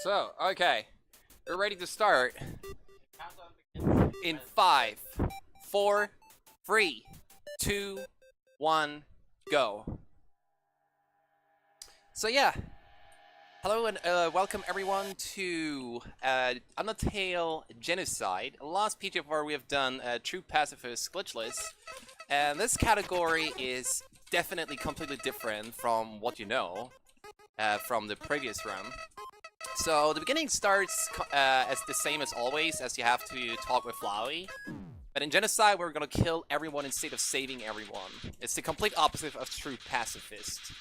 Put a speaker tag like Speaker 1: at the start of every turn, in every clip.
Speaker 1: So, okay. We're ready to start. In 5, 4, 3, 2, 1, go. So yeah. Hello and welcome everyone to Undertale Genocide. Last PJFR we have done True Pacifist Glitchless. And this category is definitely completely different from what you know from the previous run. So the beginning starts as the same as always, as you have to talk with Flowey. But in Genocide, we're gonna kill everyone instead of saving everyone. It's the complete opposite of True Pacifist.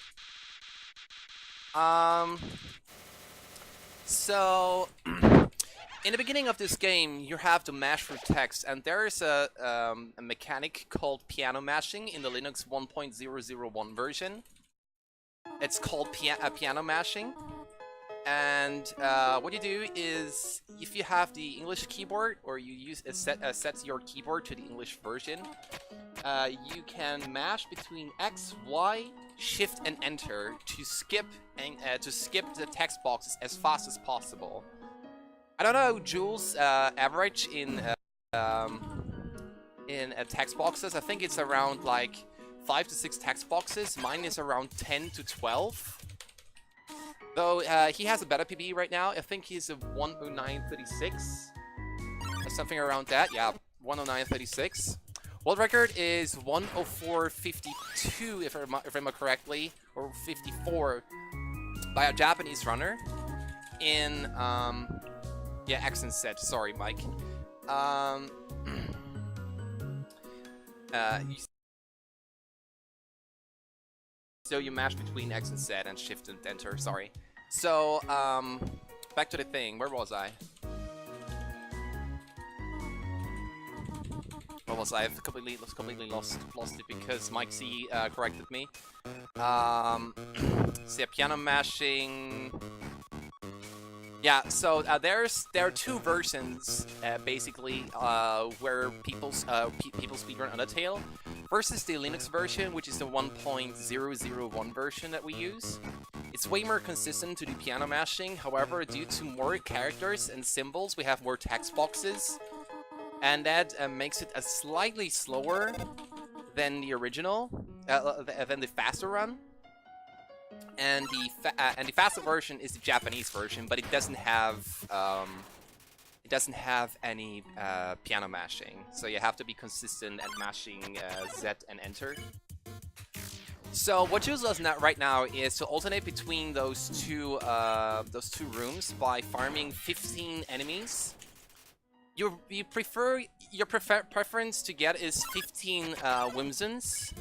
Speaker 1: So in the beginning of this game, you have to mash through text, and there is a mechanic called piano mashing in the Linux 1.001 version. It's called piano mashing. And what you do is, if you have the English keyboard, or you use set your keyboard to the English version, you can mash between X, Y, Shift, and Enter to skip the text boxes as fast as possible. I don't know Jules average in text boxes. I think it's around like 5 to 6 text boxes. Mine is around 10 to 12. Though he has a better PB right now. I think he's a 109.36 or something around that. Yeah, 109.36. World record is 104.52 if I remember correctly, or 54 by a Japanese runner in yeah, accent set. Sorry, Mike. So you mash between X and Z and Shift and Enter, sorry. So, back to the thing, where was I? Where was I? I've completely lost it because Mike C corrected me. So yeah, piano mashing. Yeah, so there are two versions basically where people speedrun Undertale. First is the Linux version, which is the 1.001 version that we use. It's way more consistent to do piano mashing. However, due to more characters and symbols, we have more text boxes, and that makes it a slightly slower than the original, than the faster run. And the faster version is the Japanese version, but it doesn't have any piano mashing, so you have to be consistent at mashing Z and Enter. So what Jules does right now is to alternate between those two rooms by farming 15 enemies. Your preference to get is 15 Whimsons.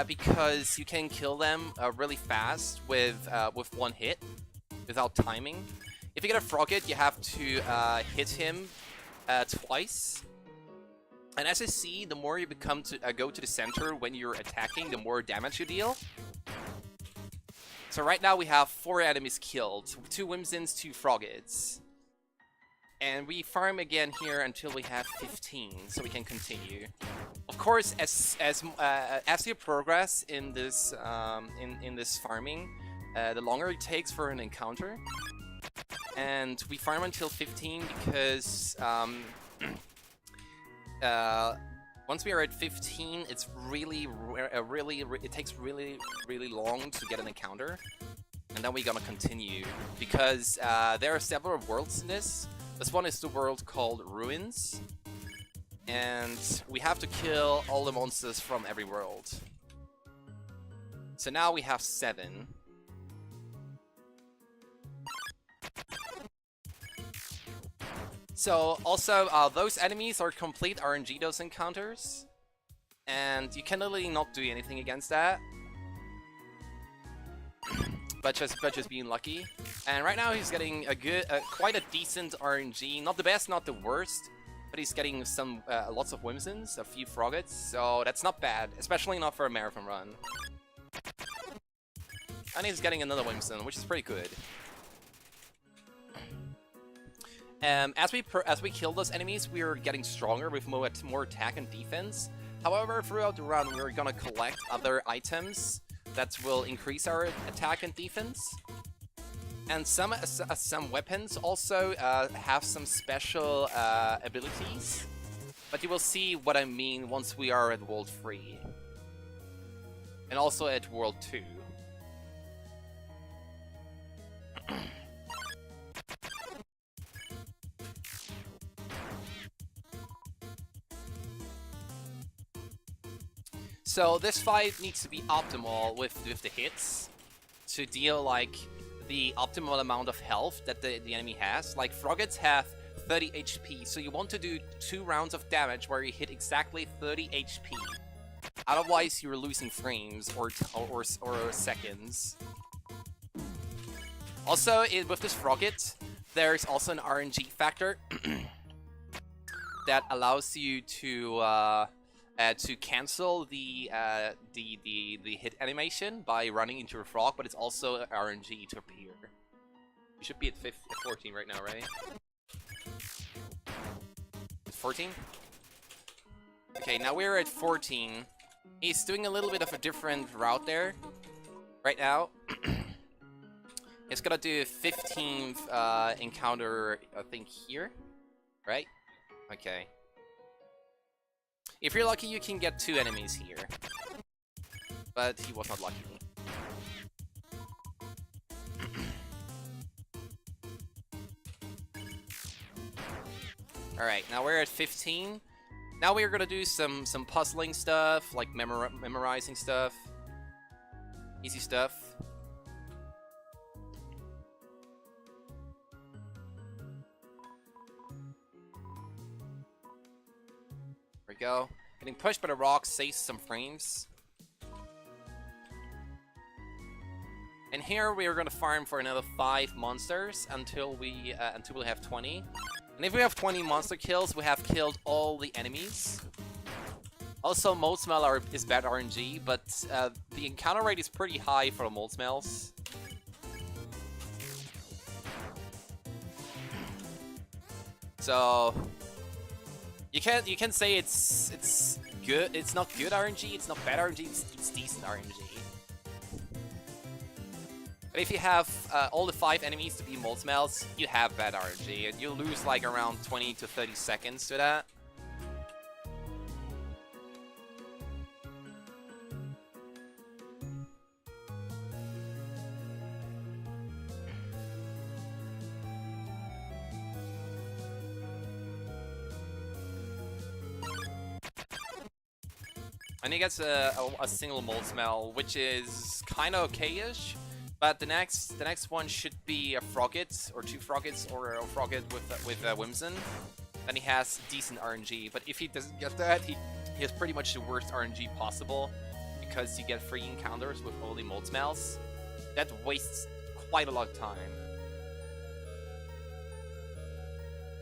Speaker 1: Because you can kill them really fast with one hit, without timing. If you get a Frogget, you have to hit him twice. And as you see, the more you go to the center when you're attacking, the more damage you deal. So right now we have 4 enemies killed, 2 Whimsons, 2 Froggets. And we farm again here until we have 15, so we can continue. Of course, as you progress in this farming, the longer it takes for an encounter. And we farm until 15 because once we are at 15, it's it takes really long to get an encounter, and then we're gonna continue because there are several worlds in this. This one is the world called Ruins, and we have to kill all the monsters from every world. So now we have 7. So also, those enemies are complete RNG, those encounters, and you can literally not do anything against that. But just being lucky. And right now he's getting a quite a decent RNG. Not the best, not the worst, but he's getting some lots of Whimsons, a few Froggets, so that's not bad, especially not for a marathon run. And he's getting another Whimson, which is pretty good. As we kill those enemies, we're getting stronger with more attack and defense. However, throughout the run, we're gonna collect other items that will increase our attack and defense. And some weapons also have some special abilities, but you will see what I mean once we are at World 3. And also at World 2. So this fight needs to be optimal with the hits to deal like the optimal amount of health that the enemy has. Like Froggets have 30 HP, so you want to do 2 rounds of damage where you hit exactly 30 HP. Otherwise, you're losing frames or seconds. Also, with this Frogget, there's also an RNG factor that allows you to cancel the hit animation by running into a frog, but it's also RNG to appear. You should be at 14 right now, right? 14? Okay, now we're at 14. He's doing a little bit of a different route there right now. He's gonna do a 15th encounter, I think, here, right? Okay. If you're lucky, you can get 2 enemies here. But he was not lucky. Alright, now we're at 15. Now we're gonna do some puzzling stuff, like memorizing stuff. Easy stuff. There we go. Getting pushed by the rock saves some frames. And here we are gonna farm for another 5 monsters until we have 20. And if we have 20 monster kills, we have killed all the enemies. Also, mold smell is bad RNG, but the encounter rate is pretty high for mold smells. So you can say it's good. It's not good RNG. It's not bad RNG. It's decent RNG. But if you have all the 5 enemies to be mold smells, you have bad RNG, and you lose like around 20 to 30 seconds to that. And he gets a single mold smell, which is kind of okay-ish. But the next one should be a Frogget, or 2 Froggets, or a Frogget with Whimsun. Then he has decent RNG. But if he doesn't get that, he has pretty much the worst RNG possible, because you get free encounters with only mold smells. That wastes quite a lot of time.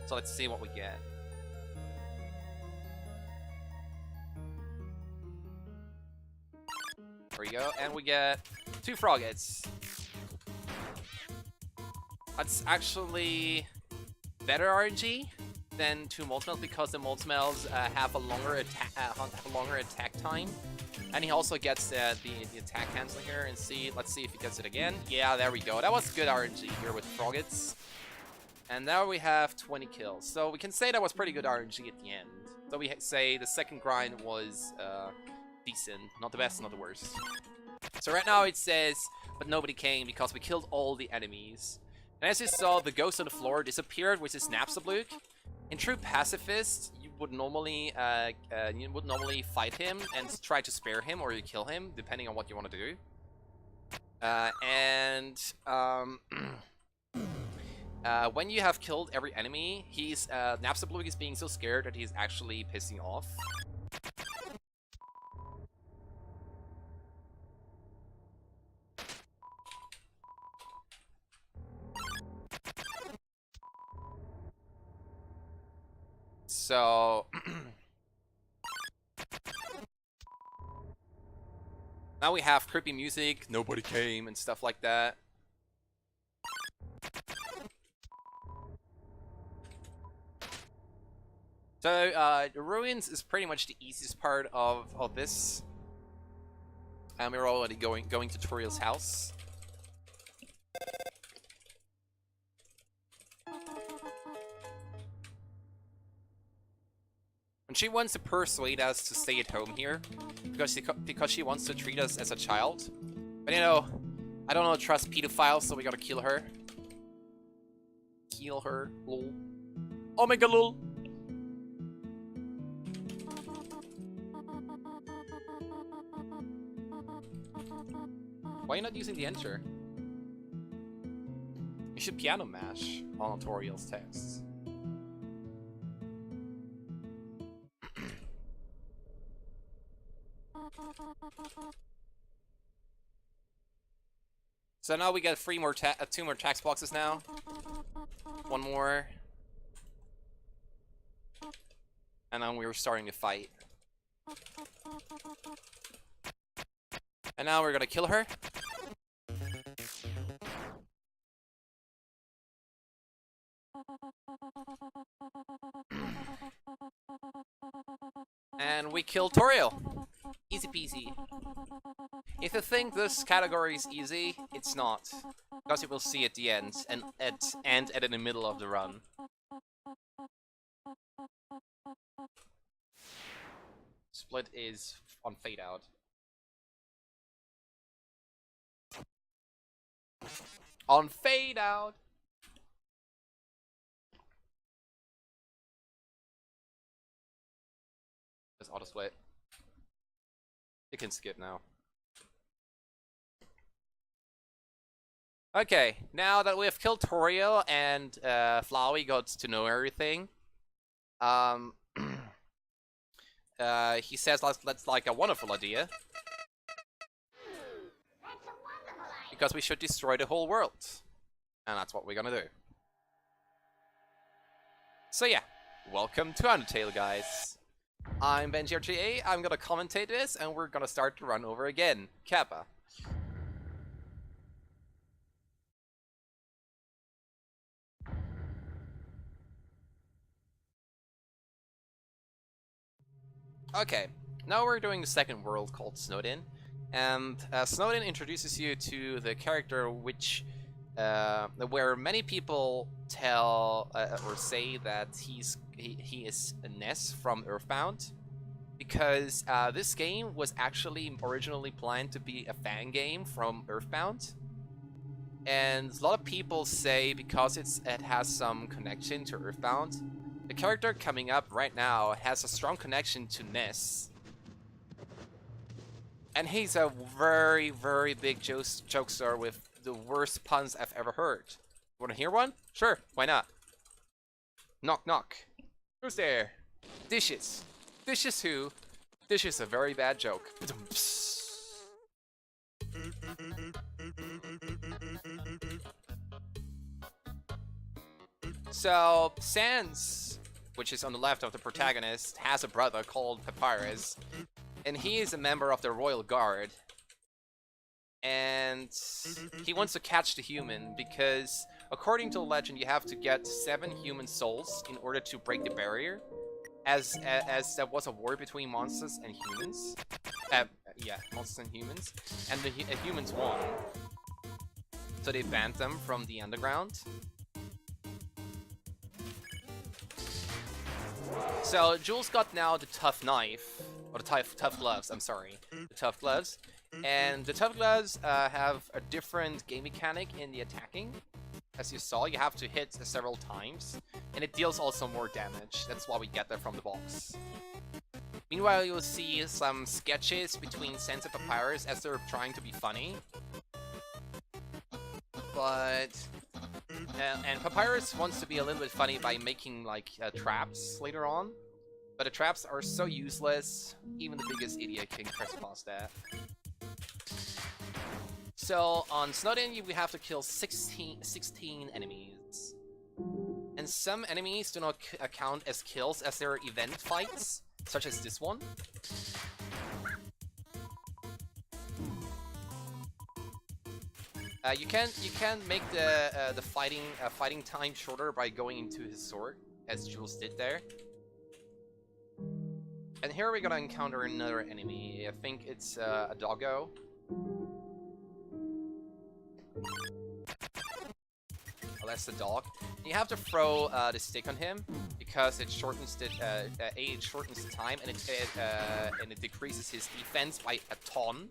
Speaker 1: So let's see what we get. There we go, and we get 2 Froggets. That's actually better RNG than 2 mold smells, because the mold smells have a longer attack time, and he also gets the attack canceling here. And let's see if he gets it again. Yeah, there we go. That was good RNG here with Froggets. And now we have 20 kills. So we can say that was pretty good RNG at the end. So we say the second grind was decent, not the best, not the worst. So right now it says, but nobody came because we killed all the enemies. And as you saw, the ghost on the floor disappeared, which is Napstabluke. In true pacifist, you would normally fight him and try to spare him, or you kill him, depending on what you want to do. When you have killed every enemy, Napstabluke is being so scared that he's actually pissing off. So now we have creepy music, nobody came, and stuff like that. So the ruins is pretty much the easiest part of this. And we're already going to Toriel's house. And she wants to persuade us to stay at home here, because she wants to treat us as a child. But you know, I don't trust pedophiles, so we gotta kill her. Kill her, lol. Omega lol. Why are you not using the enter? You should piano mash on tutorials texts. So now we got two more tax boxes now. One more. And then we're starting to fight. And now we're gonna kill her. And we kill Toriel. Easy peasy. If you think this category is easy, it's not. Because you will see at the end, and in the middle of the run. Split is on fade out. On fade out! Let's auto split. You can skip now. Okay, now that we have killed Toriel and Flowey got to know everything, he says that's like a wonderful idea. Because we should destroy the whole world. And that's what we're gonna do. So yeah, welcome to Undertale, guys. I'm BenjiRGA, I'm gonna commentate this, and we're gonna start the run over again. Kappa. Okay, now we're doing the second world called Snowdin. And Snowdin introduces you to the character which, where many people tell or say that he is Ness from Earthbound, because this game was actually originally planned to be a fan game from Earthbound, and a lot of people say because it has some connection to Earthbound, the character coming up right now has a strong connection to Ness. And he's a very, very big jokester with the worst puns I've ever heard. Wanna hear one? Sure, why not? Knock knock. Who's there? Dishes. Dishes who? Dishes a very bad joke. So, Sans, which is on the left of the protagonist, has a brother called Papyrus. And he is a member of the Royal Guard. And he wants to catch the human because, according to the legend, you have to get 7 human souls in order to break the barrier. As there was a war between monsters and humans. Yeah, monsters and humans. And the humans won. So they banned them from the underground. So Jules got now the tough knife. Or the tough gloves, I'm sorry. The tough gloves. And the tough gloves have a different game mechanic in the attacking. As you saw, you have to hit several times. And it deals also more damage. That's why we get that from the box. Meanwhile, you'll see some sketches between Sans and Papyrus as they're trying to be funny. But... and Papyrus wants to be a little bit funny by making, like, traps later on. But the traps are so useless, even the biggest idiot can press past that. So, on Snowdin, we have to kill 16 enemies. And some enemies do not count as kills as they're event fights, such as this one. You can make the fighting time shorter by going into his sword, as Jules did there. And here we're gonna encounter another enemy. I think it's a doggo. that's the dog. And you have to throw the stick on him because it shortens the it shortens the time and it decreases his defense by a ton.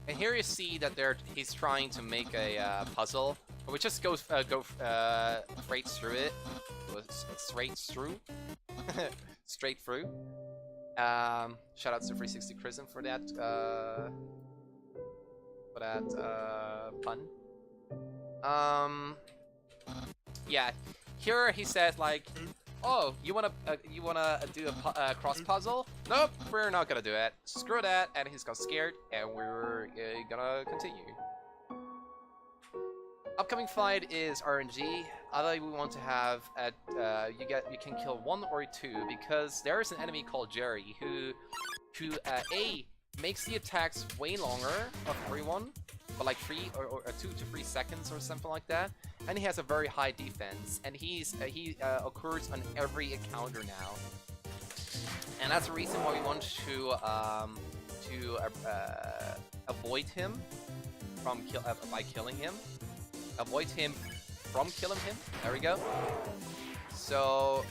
Speaker 1: And here you see that he's trying to make a puzzle, but we just go straight through it, straight through, straight through. Shout out to 360 Chrism for that pun. Yeah, here he says like, oh, you wanna do a cross puzzle? Nope, we're not gonna do it. Screw that. And he's got scared, and we're gonna continue. Upcoming fight is RNG. Either we want to have you can kill 1 or 2 because there is an enemy called Jerry who A makes the attacks way longer of everyone, but like 3 or 2 to 3 seconds or something like that. And he has a very high defense, and he occurs on every encounter now. And that's the reason why we want to avoid him from by killing him. Avoid him from killing him. There we go. So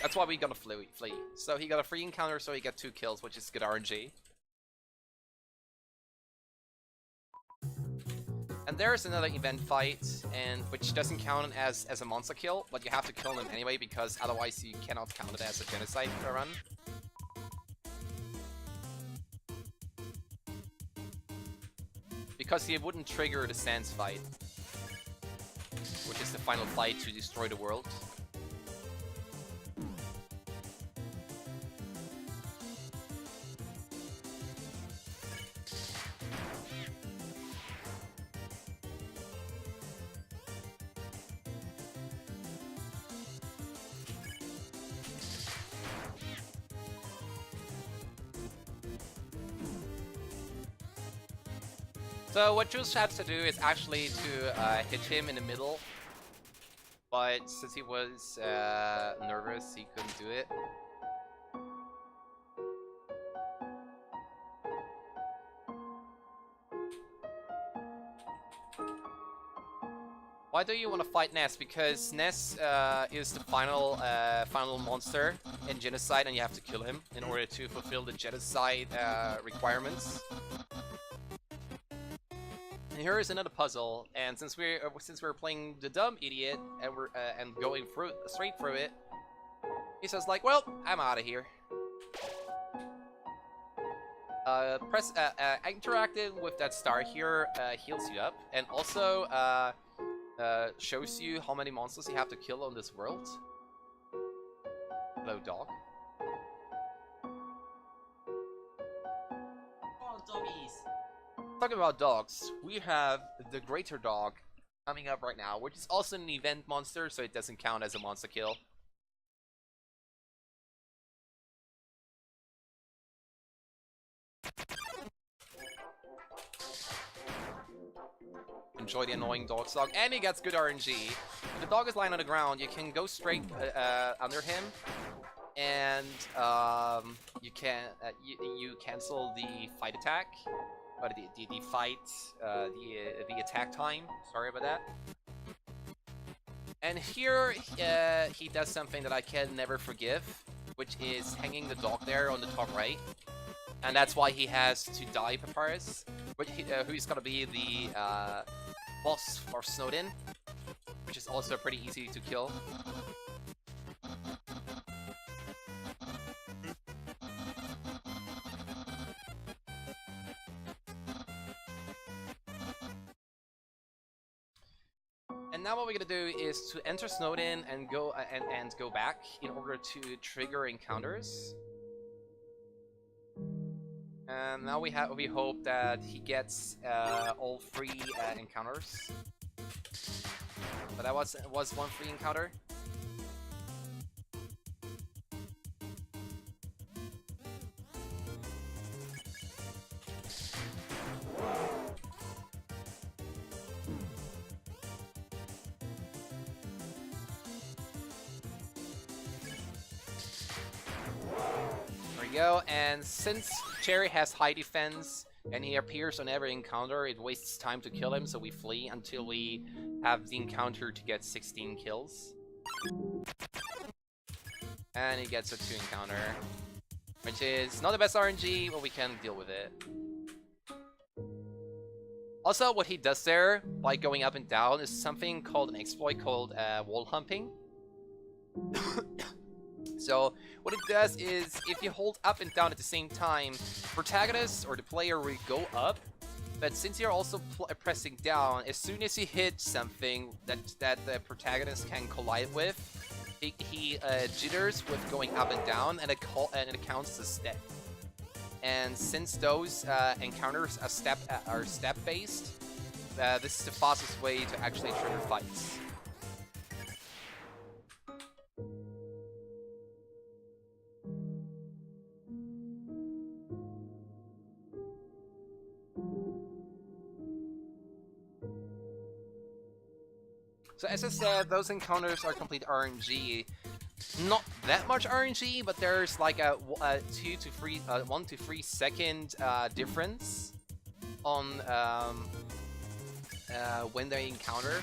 Speaker 1: that's why we gotta flee. So he got a free encounter, so he got 2 kills, which is good RNG. And there's another event fight, and which doesn't count as a monster kill, but you have to kill him anyway because otherwise you cannot count it as a genocide run. Because he wouldn't trigger the Sans fight, which is the final fight to destroy the world. So what Jules had to do is actually to hit him in the middle, but since he was nervous, he couldn't do it. Why do you want to fight Ness? Because Ness is the final monster in Genocide, and you have to kill him in order to fulfill the Genocide requirements. And here is another puzzle, and since we're playing the dumb idiot and we're going straight through it, he says like, well, I'm out of here. Interacting with that star here heals you up, and also shows you how many monsters you have to kill on this world. Hello, dog. Oh, doggies. Talking about dogs, we have the Greater Dog coming up right now, which is also an event monster, so it doesn't count as a monster kill. Enjoy the annoying dog song, and he gets good RNG. If the dog is lying on the ground, you can go straight under him, and you cancel the fight attack. Or the fight, the attack time. Sorry about that. And here he does something that I can never forgive, which is hanging the dog there on the top right, and that's why he has to die, Papyrus, who's gonna be the boss for Snowden, which is also pretty easy to kill. And now what we're gonna do is to enter Snowden and go go back in order to trigger encounters. And now we hope that he gets all 3 encounters. But that was 1 free encounter. Go, and since Cherry has high defense, and he appears on every encounter. It wastes time to kill him, so we flee until we have the encounter to get 16 kills. And he gets a 2 encounter, which is not the best RNG, but we can deal with it. Also, what he does there, by going up and down, is something called an exploit called wall humping. So what it does is, if you hold up and down at the same time, protagonist or the player will go up, but since you're also pressing down, as soon as you hit something that the protagonist can collide with, he jitters with going up and down, and it counts as step. And since those encounters are step-based, this is the fastest way to actually trigger fights. So as I said, those encounters are complete RNG. Not that much RNG, but there's like a 1 to 3 second difference on when they encounter.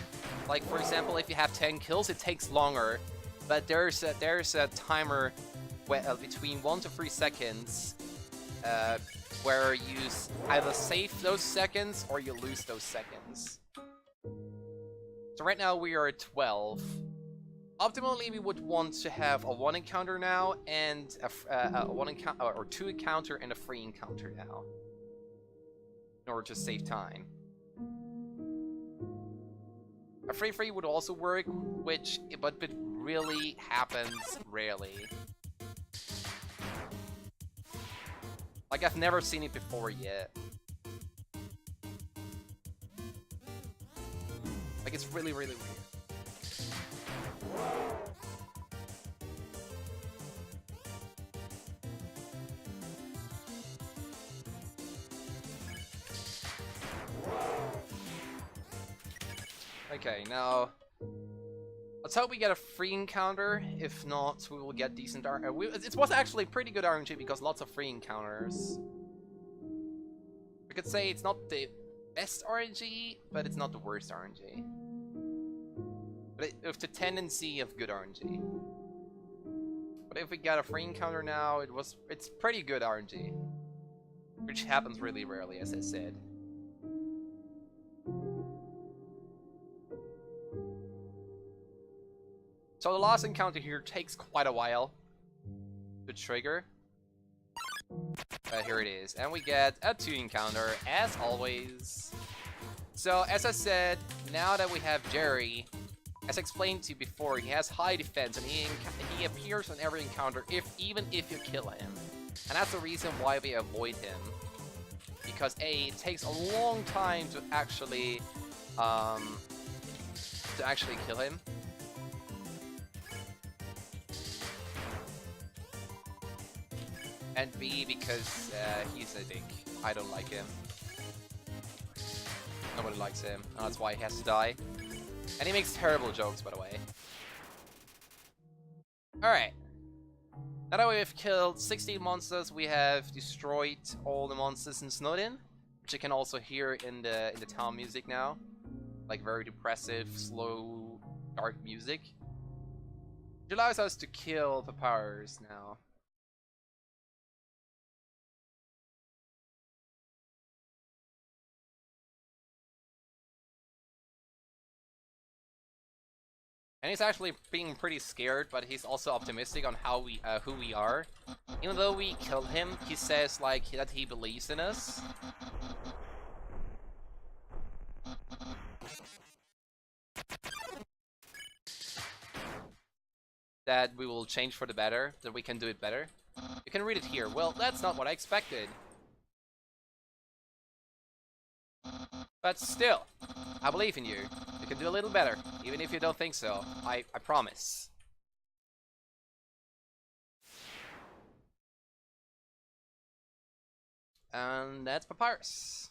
Speaker 1: Like for example, if you have 10 kills, it takes longer, but there's a timer between 1 to 3 seconds where you either save those seconds or you lose those seconds. So right now we are at 12. Optimally, we would want to have a 1 encounter now and a 1 encounter or 2 encounter and a 3 encounter now, in order to save time. A 3-3 would also work, but it really happens rarely. Like, I've never seen it before yet. Like, it's really, really weird. Okay, now let's hope we get a free encounter. If not, we will get decent it was actually pretty good RNG because lots of free encounters. We could say it's not the best RNG, but it's not the worst RNG. But with the tendency of good RNG. But if we get a free encounter now, it's pretty good RNG. Which happens really rarely, as I said. So the last encounter here takes quite a while to trigger. But here it is. And we get a 2 encounter, as always. So, as I said, now that we have Jerry, as explained to you before, he has high defense and he appears on every encounter even if you kill him. And that's the reason why we avoid him. Because A, it takes a long time to actually kill him. And B, because he's a dick. I don't like him. Nobody likes him, and that's why he has to die. And he makes terrible jokes, by the way. Alright. Now that we've killed 16 monsters, we have destroyed all the monsters in Snowdin, which you can also hear in the town music now. Like very depressive, slow, dark music. Which allows us to kill Papyrus now. And he's actually being pretty scared, but he's also optimistic on who we are. Even though we killed him, he says like that he believes in us. That we will change for the better, that we can do it better. You can read it here. Well, that's not what I expected. But still, I believe in you. You can do a little better, even if you don't think so. I promise. And that's Papyrus.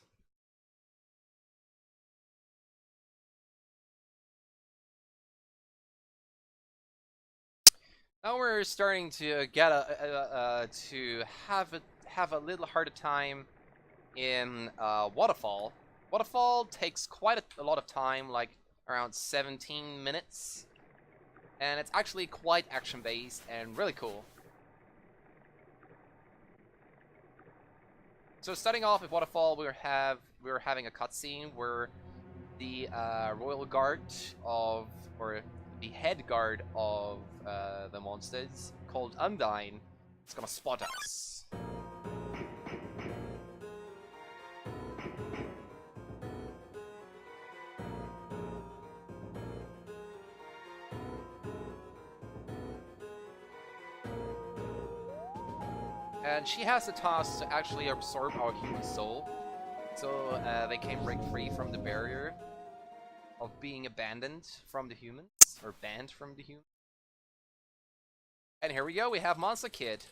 Speaker 1: Now we're starting to get to have a little harder time in Waterfall. Waterfall takes quite a lot of time, like around 17 minutes. And it's actually quite action-based and really cool. So starting off with Waterfall, we were having a cutscene where the royal guard of, or the head guard of the monsters, called Undyne, is gonna spot us. And she has the task to actually absorb our human soul, so they can break free from the barrier of being abandoned from the humans, or banned from the humans. And here we go, we have Monster Kid.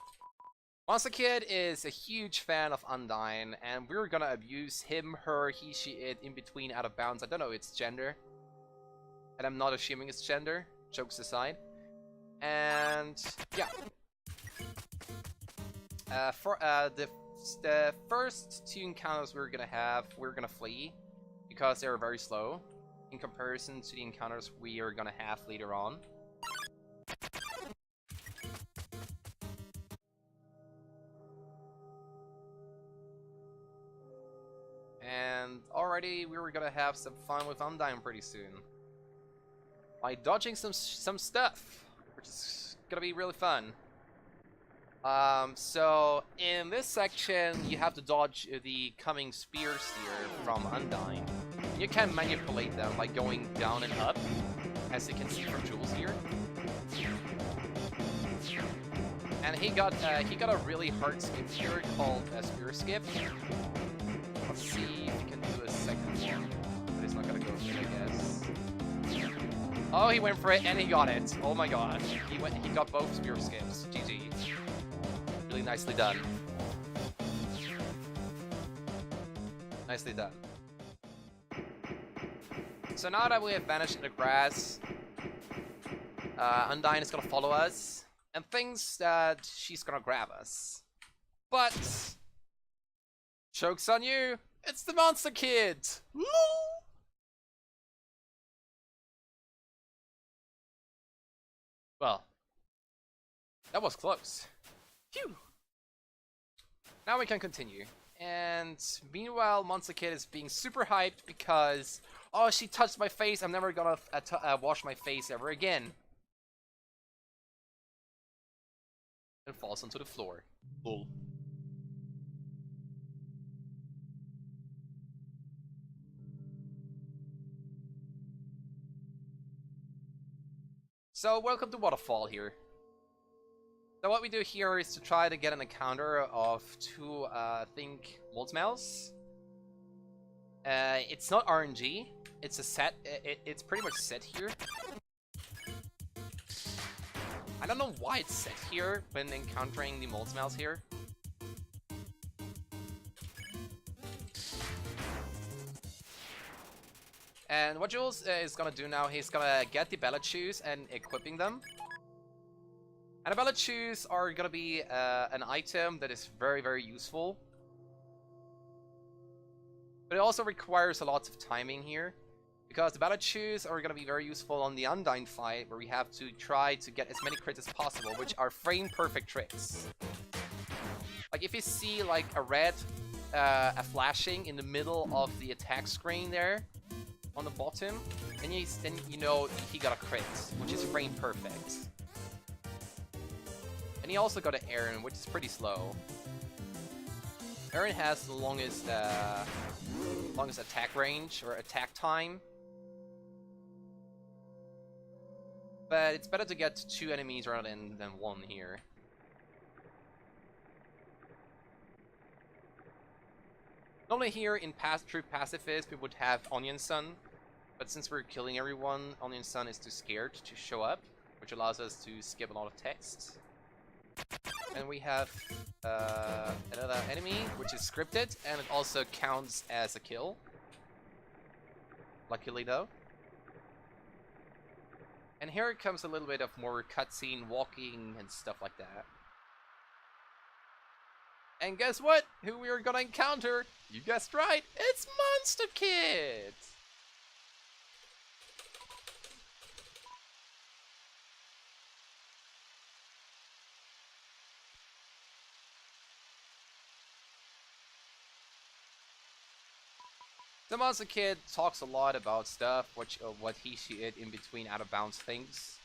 Speaker 1: Monster Kid is a huge fan of Undyne, and we're gonna abuse him, her, he, she, it, in between, out of bounds. I don't know its gender, and I'm not assuming its gender, jokes aside. And yeah. For the first two encounters we're gonna flee because they're very slow in comparison to the encounters we are gonna have later on. And already we were gonna have some fun with Undyne pretty soon by dodging some stuff, which is gonna be really fun. So in this section, you have to dodge the coming spears here from Undyne. You can manipulate them by going down and up, as you can see from Jules here. And he got a really hard skip here called a spear skip. Let's see if he can do a second one, but he's not gonna go for it, I guess. Oh, he went for it and he got it. Oh my god, he got both spear skips. GG. Really nicely done. Nicely done. So now that we have vanished in the grass, Undyne is gonna follow us and thinks that she's gonna grab us. But joke's on you! It's the Monster Kid! Woo! Well, that was close. Phew! Now we can continue. And meanwhile, Monster Kid is being super hyped because, oh, she touched my face, I'm never gonna wash my face ever again. And falls onto the floor. Lol. So, welcome to Waterfall here. So what we do here is to try to get an encounter of two, I think, Moldsmouths. It's not RNG, it's a set, it's pretty much set here. I don't know why it's set here when encountering the Moldsmouths here. And what Jules is gonna do now, he's gonna get the Ballad Shoes and equipping them. And the Ballad Shoes are gonna be an item that is very, very useful. But it also requires a lot of timing here, because the Ballad Shoes are gonna be very useful on the Undyne fight, where we have to try to get as many crits as possible, which are frame-perfect tricks. Like if you see like a red, a flashing in the middle of the attack screen there, on the bottom, then you know he got a crit, which is frame-perfect. And he also got an Aaron, which is pretty slow. Aaron has the longest attack range, or attack time. But it's better to get 2 enemies rather than 1 here. Normally here in true pacifist we would have Onion Sun, but since we're killing everyone, Onion Sun is too scared to show up, which allows us to skip a lot of text. And we have another enemy, which is scripted, and it also counts as a kill. Luckily though. And here comes a little bit of more cutscene walking and stuff like that. And guess what? Who we are gonna encounter? You guessed right, it's Monster Kid! The Monster Kid talks a lot about stuff, what he, she, it, in between out of bounds things.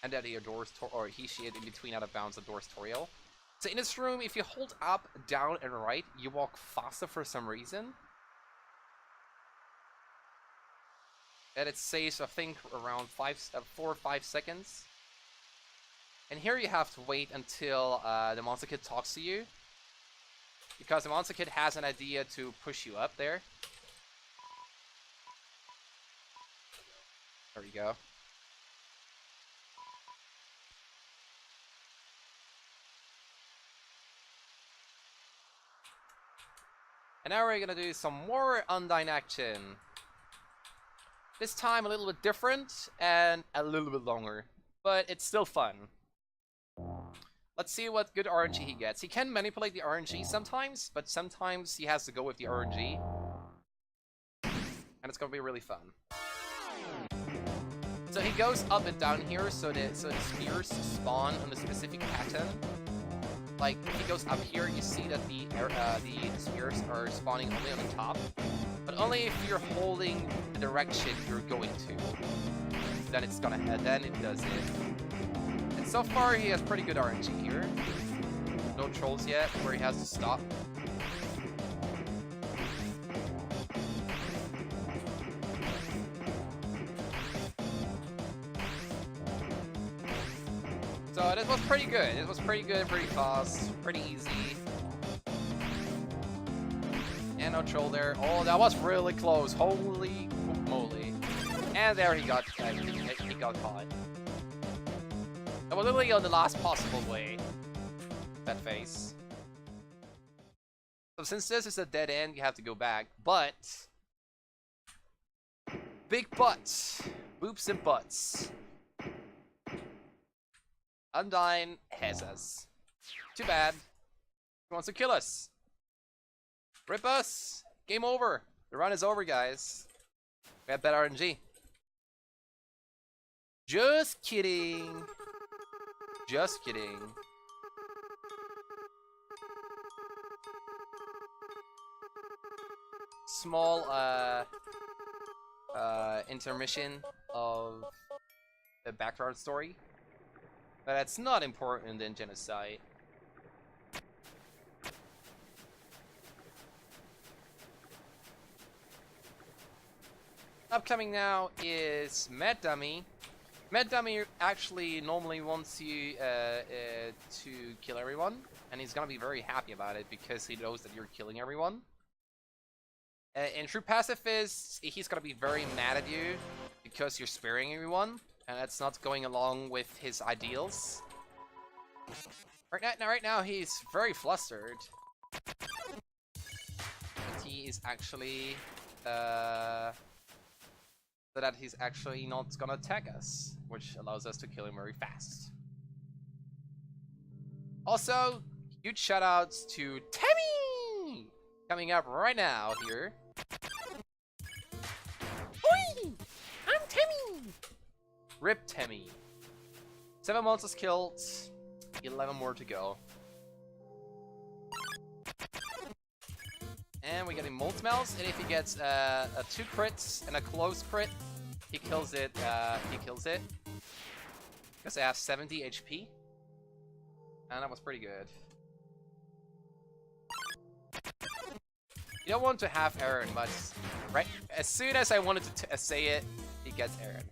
Speaker 1: And that he adores, or he, she, it, in between out of bounds adores Toriel. So in this room, if you hold up, down, and right, you walk faster for some reason. And it saves, I think, around 4 or 5 seconds. And here you have to wait until the Monster Kid talks to you. Because the Monster Kid has an idea to push you up there. There you go. And now we're gonna do some more Undyne action. This time a little bit different and a little bit longer. But it's still fun. Let's see what good RNG he gets. He can manipulate the RNG sometimes, but sometimes he has to go with the RNG. And it's gonna be really fun. So he goes up and down here, so the spheres spawn on a specific pattern. Like, if he goes up here, you see that the spheres are spawning only on the top. But only if you're holding the direction you're going to. Then it's gonna head, then it does it. And so far, he has pretty good RNG here. No trolls yet, where he has to stop. So it was pretty good. It was pretty good, pretty fast, pretty easy. And no troll there. Oh, that was really close. Holy moly. And there he got caught. That was literally on the last possible way. That face. So since this is a dead end, you have to go back. But big butts. Boops and butts. Undyne has us. Too bad. He wants to kill us. Rip us. Game over. The run is over, guys. We have better RNG. Just kidding. Just kidding. Small intermission of the background story. But that's not important in Genocide. Upcoming now is Mad Dummy. Mad Dummy actually normally wants you to kill everyone, and he's gonna be very happy about it because he knows that you're killing everyone. In True Pacifist, he's gonna be very mad at you because you're sparing everyone, and that's not going along with his ideals. Right now he's very flustered. But he is actually so that he's actually not gonna attack us, which allows us to kill him very fast. Also, huge shoutouts to Tammy! Coming up right now here. Oi! I'm Tammy! Rip Tammy. 7 monsters killed, 11 more to go. And we're getting Mold Smells, and if he gets 2 crits and a close crit, he kills it, Because I have 70 HP. And that was pretty good. You don't want to have Aaron, but right as soon as I wanted to say it, he gets Aaron.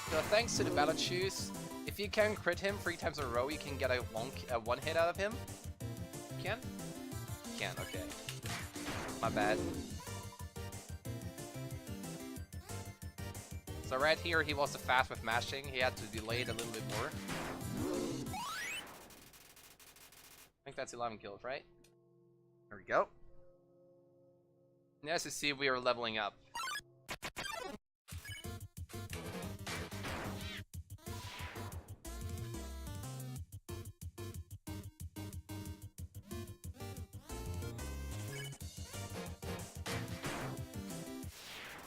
Speaker 1: So thanks to the Battle Choose, if you can crit him 3 times in a row, you can get a one hit out of him. You can? You can, okay. My bad. So right here, he was too fast with mashing. He had to delay it a little bit more. I think that's 11 kills, right? There we go. And as you see, we are leveling up.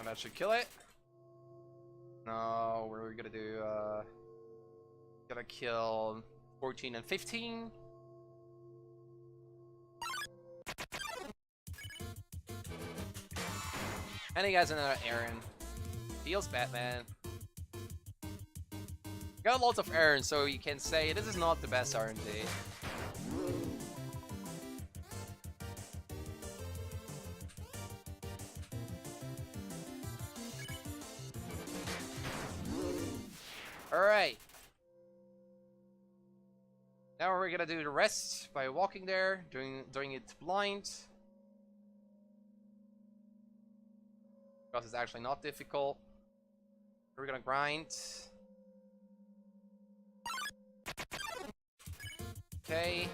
Speaker 1: And that should kill it. No, we're gonna do, gonna kill 14 and 15. And he has another Aaron. Heals Batman. Got lots of Aaron, so you can say this is not the best RNG. Alright. Now we're gonna do the rest by walking there, doing it blind. Because it's actually not difficult. We're gonna grind. Okay.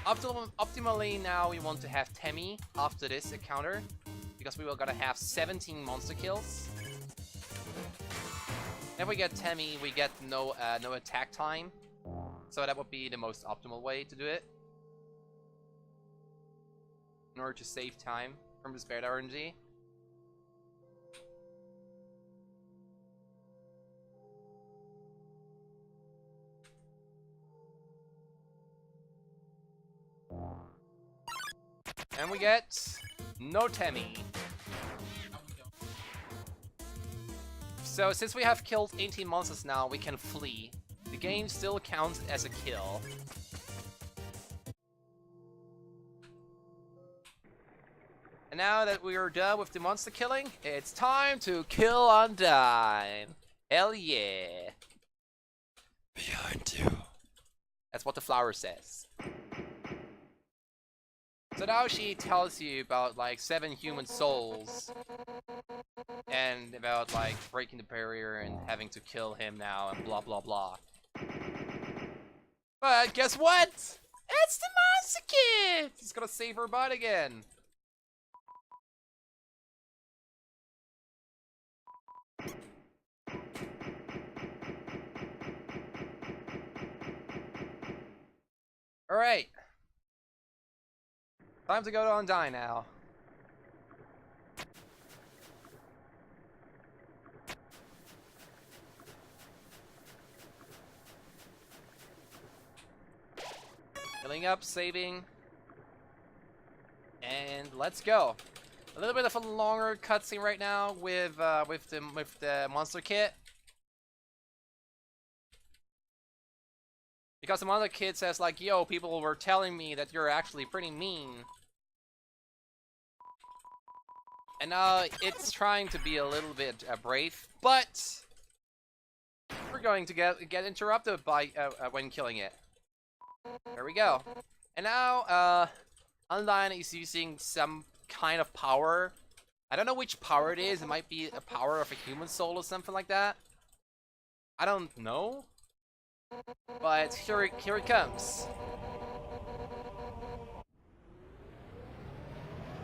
Speaker 1: Optimally now we want to have Temmie after this encounter. Because we will gonna have 17 monster kills. If we get Temmie, we get no attack time. So that would be the most optimal way to do it. In order to save time from the spared RNG. And we get no Temmie. So since we have killed 18 monsters now, we can flee. The game still counts as a kill. And now that we are done with the monster killing, it's time to kill Undyne. Hell yeah.
Speaker 2: Behind you.
Speaker 1: That's what the flower says. So now she tells you about like 7 human souls. And about like breaking the barrier and having to kill him now and blah blah blah. But guess what? It's the monster kid! He's gonna save her butt again. Alright. Time to go to Undyne now. Filling up, saving, and let's go. A little bit of a longer cutscene right now with the monster kit, because the monster kit says like, "Yo, people were telling me that you're actually pretty mean," and now it's trying to be a little bit brave, but we're going to get interrupted by when killing it. There we go. And now, Undyne is using some kind of power. I don't know which power it is. It might be a power of a human soul or something like that. I don't know. But here it comes.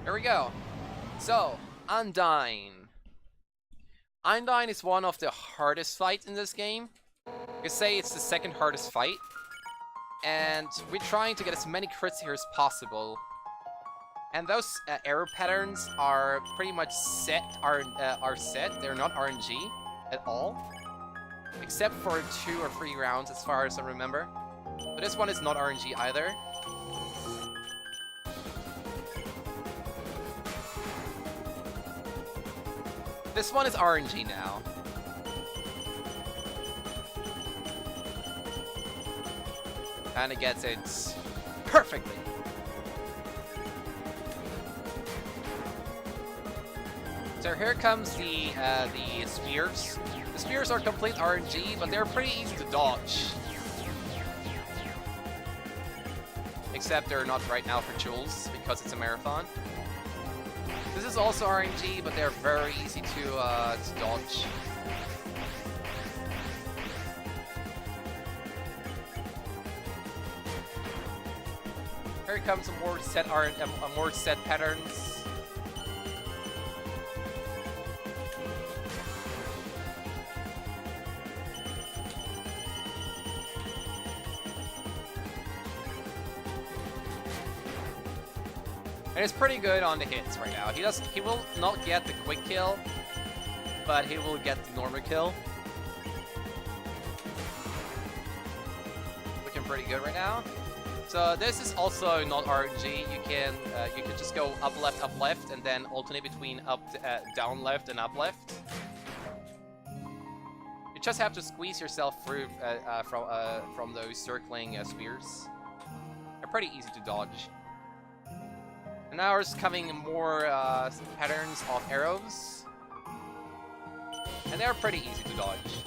Speaker 1: There we go. So, Undyne. Undyne is one of the hardest fights in this game. You could say it's the second hardest fight. And we're trying to get as many crits here as possible. And those arrow patterns are pretty much set, are set. They're not RNG at all. Except for 2 or 3 rounds as far as I remember. But this one is not RNG either. This one is RNG now. And it gets it perfectly. So here comes the spears. The spears are complete RNG, but they're pretty easy to dodge. Except they're not right now for Jules, because it's a marathon. This is also RNG, but they're very easy to dodge. Here comes some more set patterns. And it's pretty good on the hits right now. He will not get the quick kill, but he will get the normal kill. Looking pretty good right now. So this is also not RNG. You can just go up, left, and then alternate between down, left, and up, left. You just have to squeeze yourself through from those circling spheres. They're pretty easy to dodge. And now there's coming more patterns of arrows, and they're pretty easy to dodge.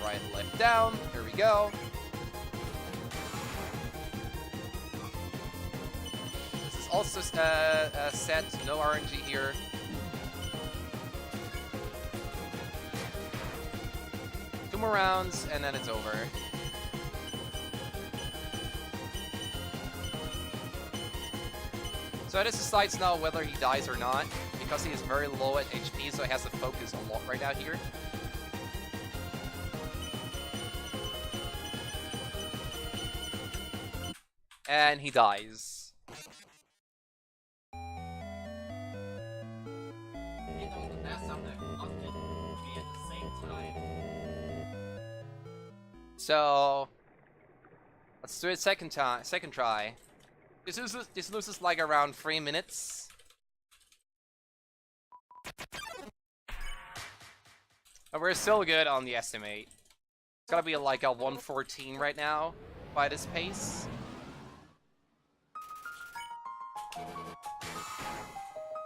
Speaker 1: Right, left, down. Here we go. Also set, no RNG here. Two more rounds and then it's over. So this decides now whether he dies or not, because he is very low at HP, so he has to focus a lot right now here. And he dies. So let's do it second try. This loses like around 3 minutes. But we're still good on the estimate. It's gotta be like a 114 right now by this pace.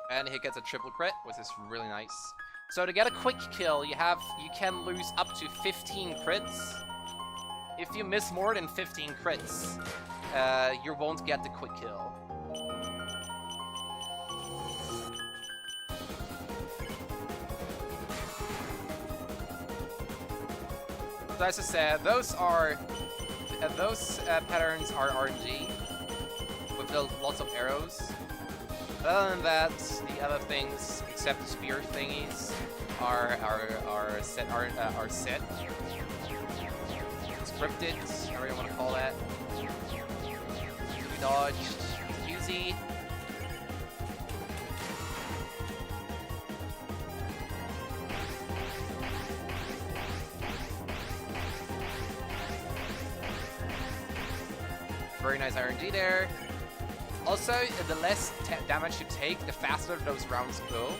Speaker 1: And he gets a triple crit, which is really nice. So to get a quick kill, you can lose up to 15 crits. If you miss more than 15 crits, you won't get the quick kill. So as I said, those patterns are RNG with lots of arrows. Other than that, the other things, except the spear thingies, are set. Scripted, however you want to call that. We dodged. Easy. Very nice RNG there. Also, the less damage you take, the faster those rounds go.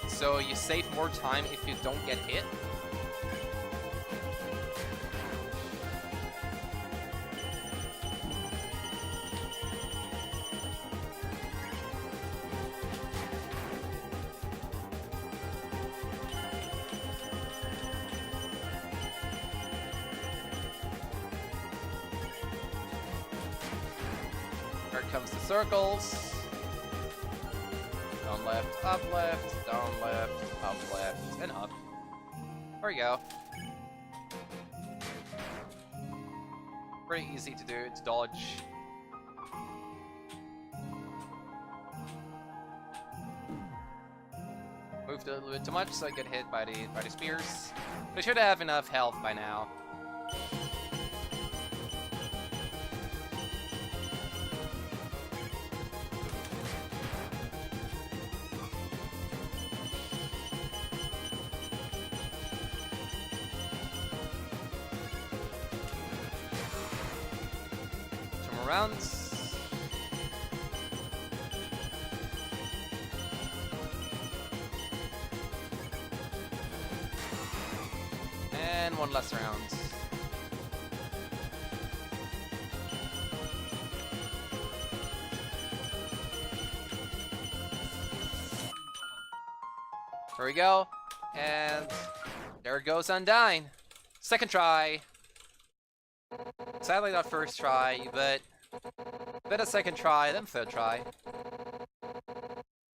Speaker 1: So you save more time if you don't get hit. Here comes the circles. Down left, down left, up left, and up. There we go. Pretty easy to do, to dodge. Moved a little bit too much, so I get hit by the spears. But I should have enough health by now. Rounds. And one last round. There we go. And there goes Undyne. Second try. Sadly not first try, but then a second try, then third try.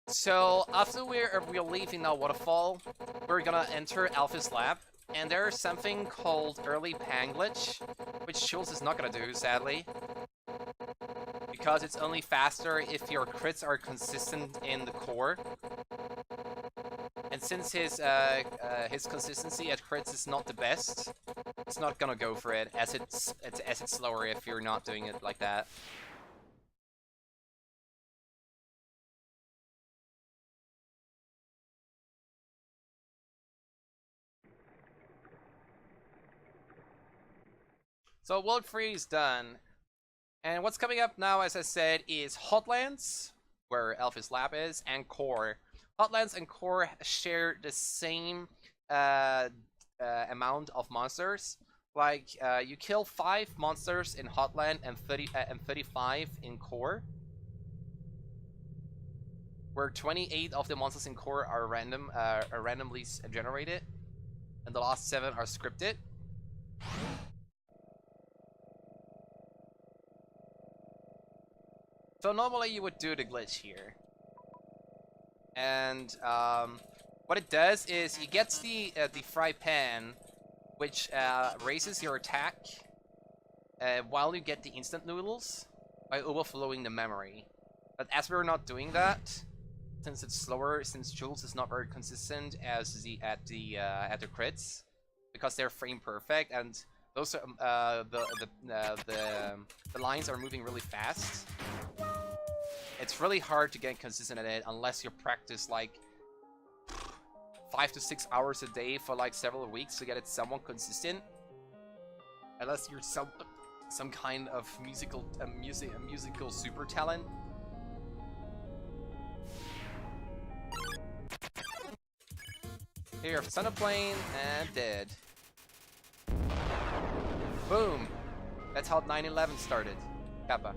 Speaker 1: So after we're leaving now Waterfall, we're gonna enter Alpha's lab, and there's something called early pan glitch, which Jules is not gonna do, sadly. Because it's only faster if your crits are consistent in the core. And since his consistency at crits is not the best, it's not gonna go for it, as it's slower if you're not doing it like that. So World 3 is done. And what's coming up now, as I said, is Hotlands, where Elphys Lab is, and Core. Hotlands and Core share the same amount of monsters. Like, you kill 5 monsters in Hotland and 35 in Core. Where 28 of the monsters in Core are randomly generated, and the last 7 are scripted. So normally you would do the glitch here. And what it does is it gets the fry pan, which raises your attack while you get the instant noodles by overflowing the memory. But as we're not doing that, since it's slower, since Jules is not very consistent as at the crits, because they're frame perfect and those are, the lines are moving really fast. It's really hard to get consistent at it unless you practice like 5 to 6 hours a day for like several weeks to get it somewhat consistent. Unless you're some kind of musical super talent. Here, Thunderplane and dead. Boom! That's how 9/11 started. Kappa.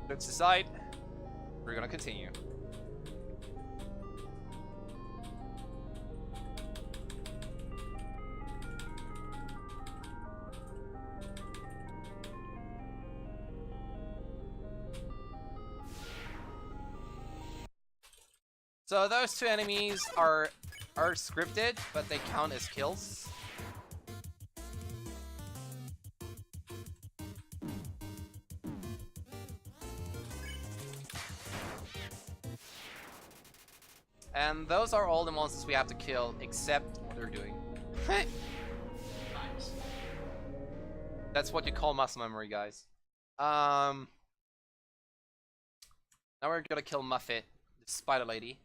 Speaker 1: Looks aside, we're gonna continue. So those 2 enemies are scripted, but they count as kills. And those are all the monsters we have to kill, except what they're doing. Nice. That's what you call muscle memory, guys. Now we're gonna kill Muffet, the spider lady.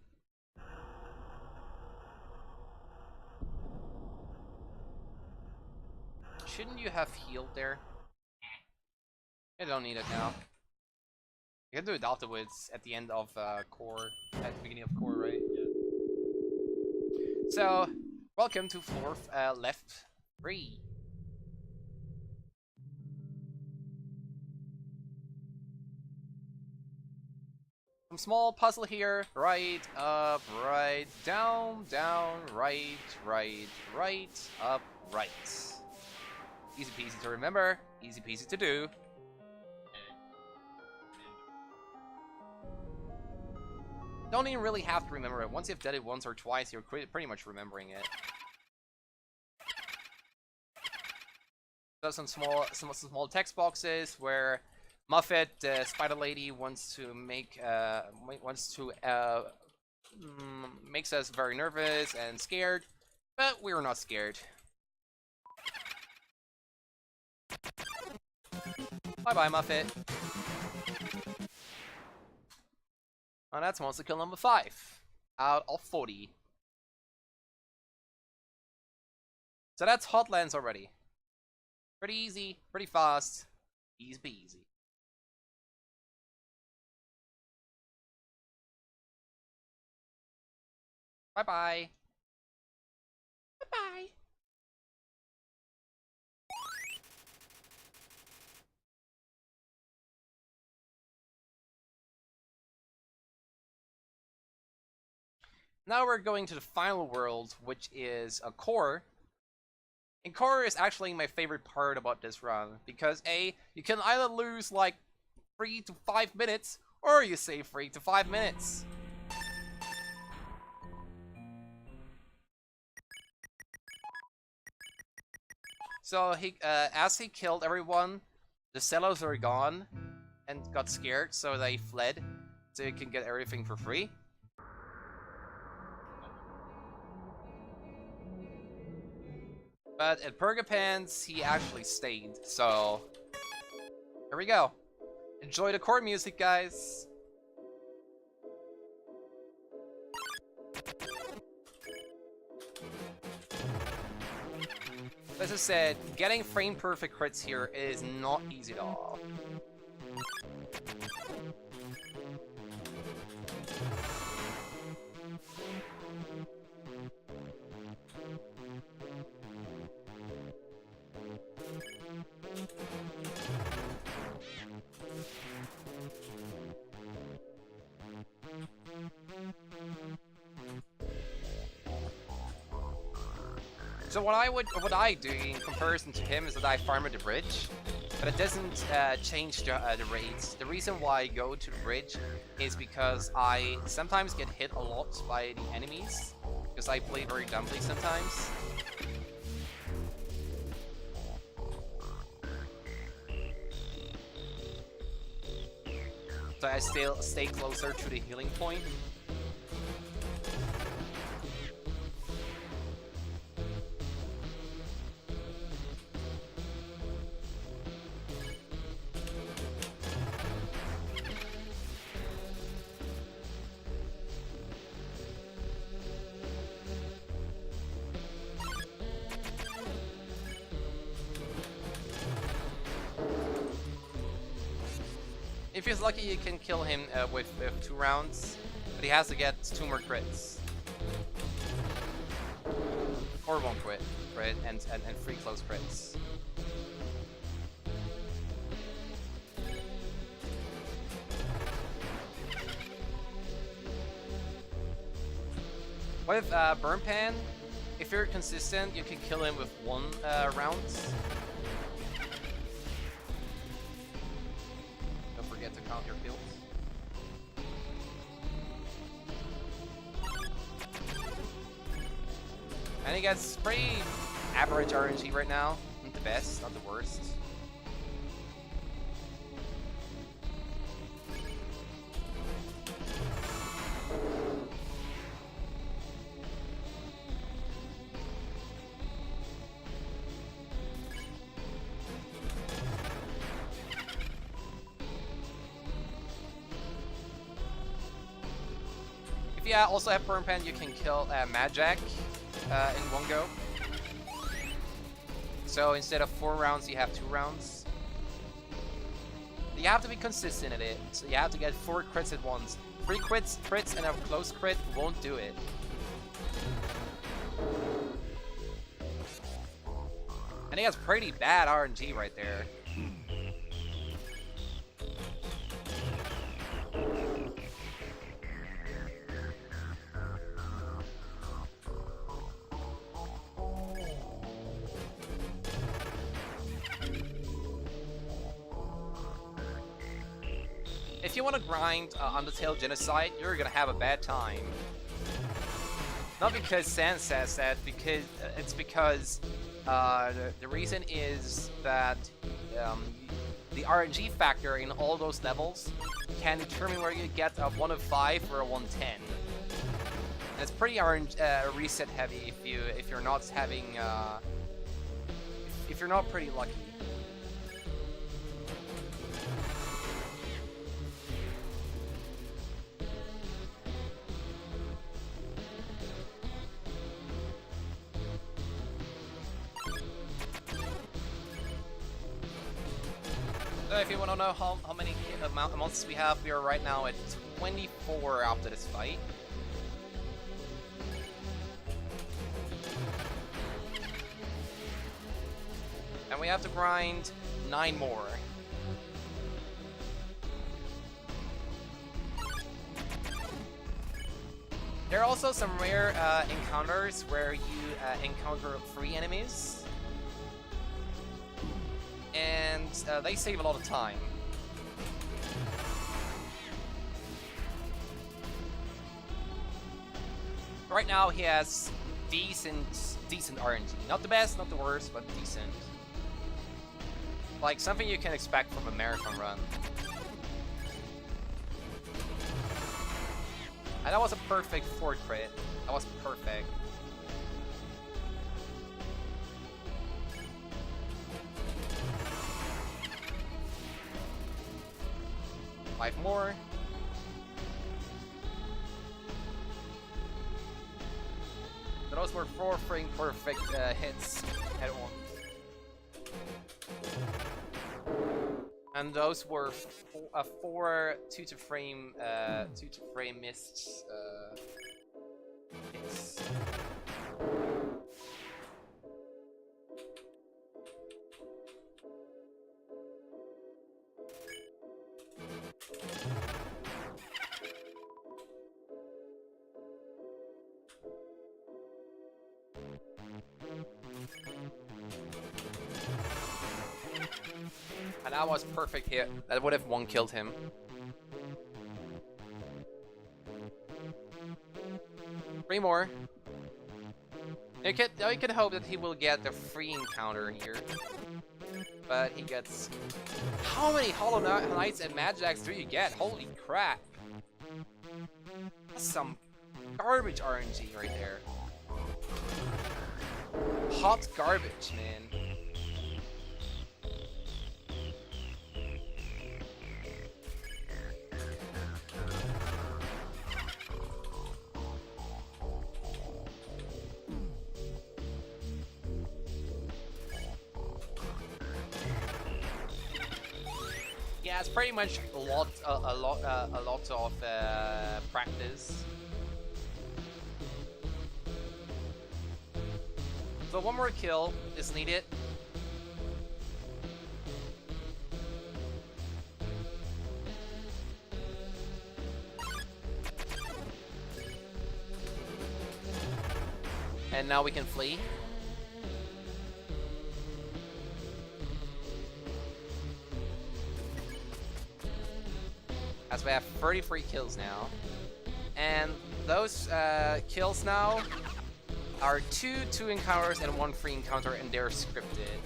Speaker 1: Shouldn't you have healed there? I don't need it now. You can do it afterwards at the end of Core, at the beginning of Core, right? Yeah. So, welcome to floor left 3. Some small puzzle here. Right, up, right, down, down, right, right, right, up, right. Easy peasy to remember, easy peasy to do. Don't even really have to remember it. Once you've done it once or twice, you're pretty much remembering it. So some small text boxes where Muffet, the spider lady, wants to make makes us very nervous and scared, but we're not scared. Bye bye, Muffet. Oh, that's monster kill number 5 out of 40. So that's Hotlands already. Pretty easy, pretty fast, easy peasy. Bye bye. Bye bye. Now we're going to the final world, which is a Core. And Core is actually my favorite part about this run, because A, you can either lose like 3 to 5 minutes, or you save 3 to 5 minutes. So as he killed everyone, the sellers are gone and got scared, so they fled, so you can get everything for free. But at Purgapants, he actually stayed, so here we go. Enjoy the Core music, guys. As I said, getting frame perfect crits here is not easy at all. So what I do in comparison to him is that I farm at the bridge, but it doesn't change the rates. The reason why I go to the bridge is because I sometimes get hit a lot by the enemies, because I play very dumbly sometimes. So I still stay closer to the healing point. If he's lucky, you can kill him with 2 rounds, but he has to get 2 more crits. Or 1 crit, and 3 close crits. With Burn Pan, if you're consistent, you can kill him with 1 round. To count your kills. And he gets pretty average RNG right now. Not the best, not the worst. If you also have Burn Pan, you can kill Magic in 1 go. So instead of 4 rounds, you have 2 rounds. You have to be consistent at it. So you have to get 4 crits at once. 3 crits and a close crit won't do it. And he has pretty bad RNG right there. If you want to grind Undertale Genocide, you're gonna have a bad time. Not because San says that, because it's because the reason is that the RNG factor in all those levels can determine where you get a 1 of 5 or a 110. And it's pretty reset heavy if you're not having if you're not pretty lucky. If you want to know how many months we have, we are right now at 24 after this fight. And we have to grind 9 more. There are also some rare encounters where you encounter 3 enemies. And they save a lot of time. Right now he has decent RNG. Not the best, not the worst, but decent. Like something you can expect from a marathon run. And that was a perfect 4 crit. That was perfect. Five more. Those were 4 frame perfect hits at once. and those were four 2-to-frame missed hits. And that was perfect hit. That would have one-killed him. Three more. You could hope that he will get the free encounter here. But he gets... How many Hollow Knights and Magicks do you get? Holy crap. That's some garbage RNG right there. Hot garbage, man. Yeah, it's pretty much a lot of practice. So one more kill is needed. And now we can flee. As we have 33 kills now. And those kills now are two encounters and one free encounter, and they're scripted.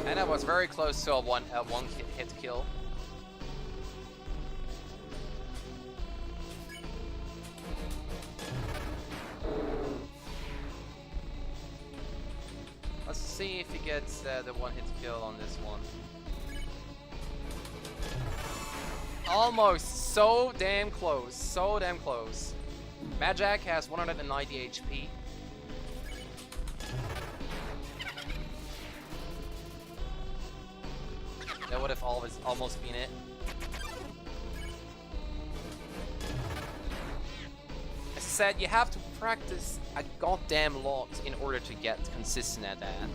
Speaker 1: And that was very close to a one hit kill. Let's see if he gets the one hit kill on this one. Almost, so damn close, so damn close. Magic has 190 HP. That would have almost been it. As I said, you have to practice a goddamn lot in order to get consistent at that.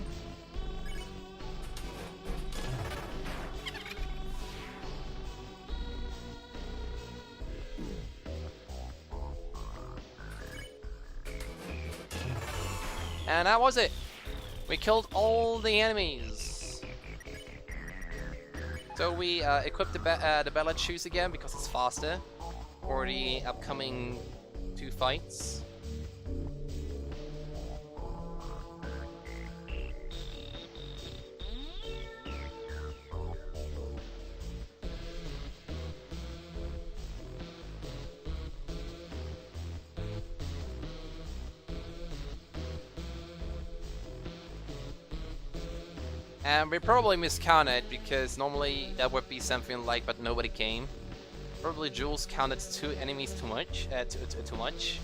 Speaker 1: And that was it. We killed all the enemies. So we equipped the Ballad Shoes again because it's faster for the upcoming 2 fights. And we probably miscounted because normally that would be something like, but nobody came. Probably Jules counted 2 enemies too much. Too much.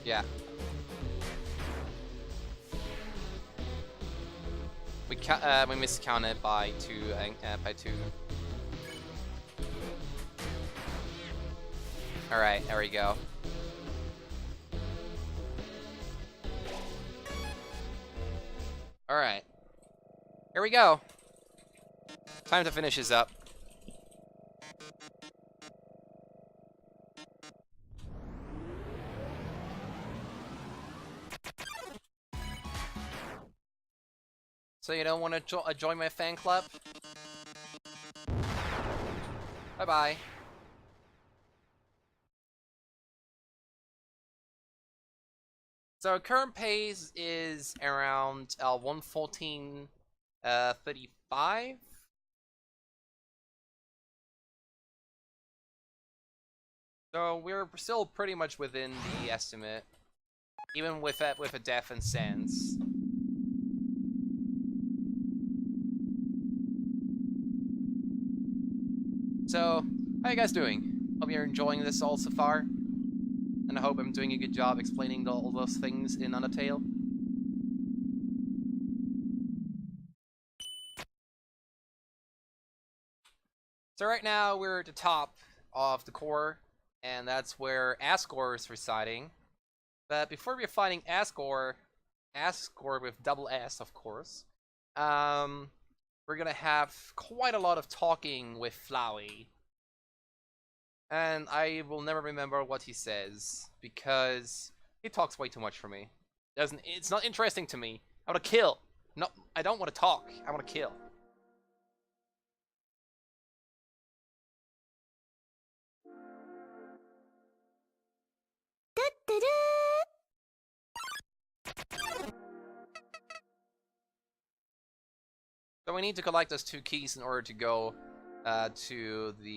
Speaker 1: Yeah. We miscounted by 2. All right, there we go. Alright. Here we go. Time to finish this up. So you don't want to join my fan club? Bye-bye. So current pace is around 114.35. So So we're still pretty much within the estimate, even with a death and sense. So, how you guys doing? Hope you're enjoying this all so far. And I hope I'm doing a good job explaining all those things in Undertale. So right now we're at the top of the core, and that's where Asgore is residing. But before we're fighting Asgore with double S, of course, we're gonna have quite a lot of talking with Flowey. And I will never remember what he says, because he talks way too much for me. It's not interesting to me. I want to kill. No, I don't want to talk. I want to kill. So we need to collect those 2 keys in order to go to the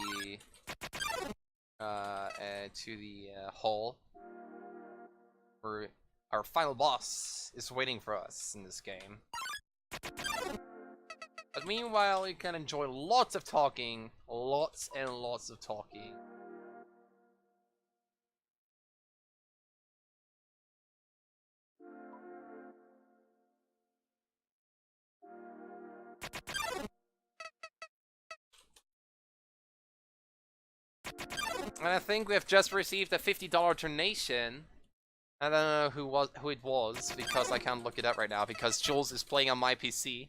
Speaker 1: hall, where our final boss is waiting for us in this game. But meanwhile, you can enjoy lots of talking, lots and lots of talking. And I think we have just received a $50 donation. I don't know who it was, because I can't look it up right now, because Jules is playing on my PC.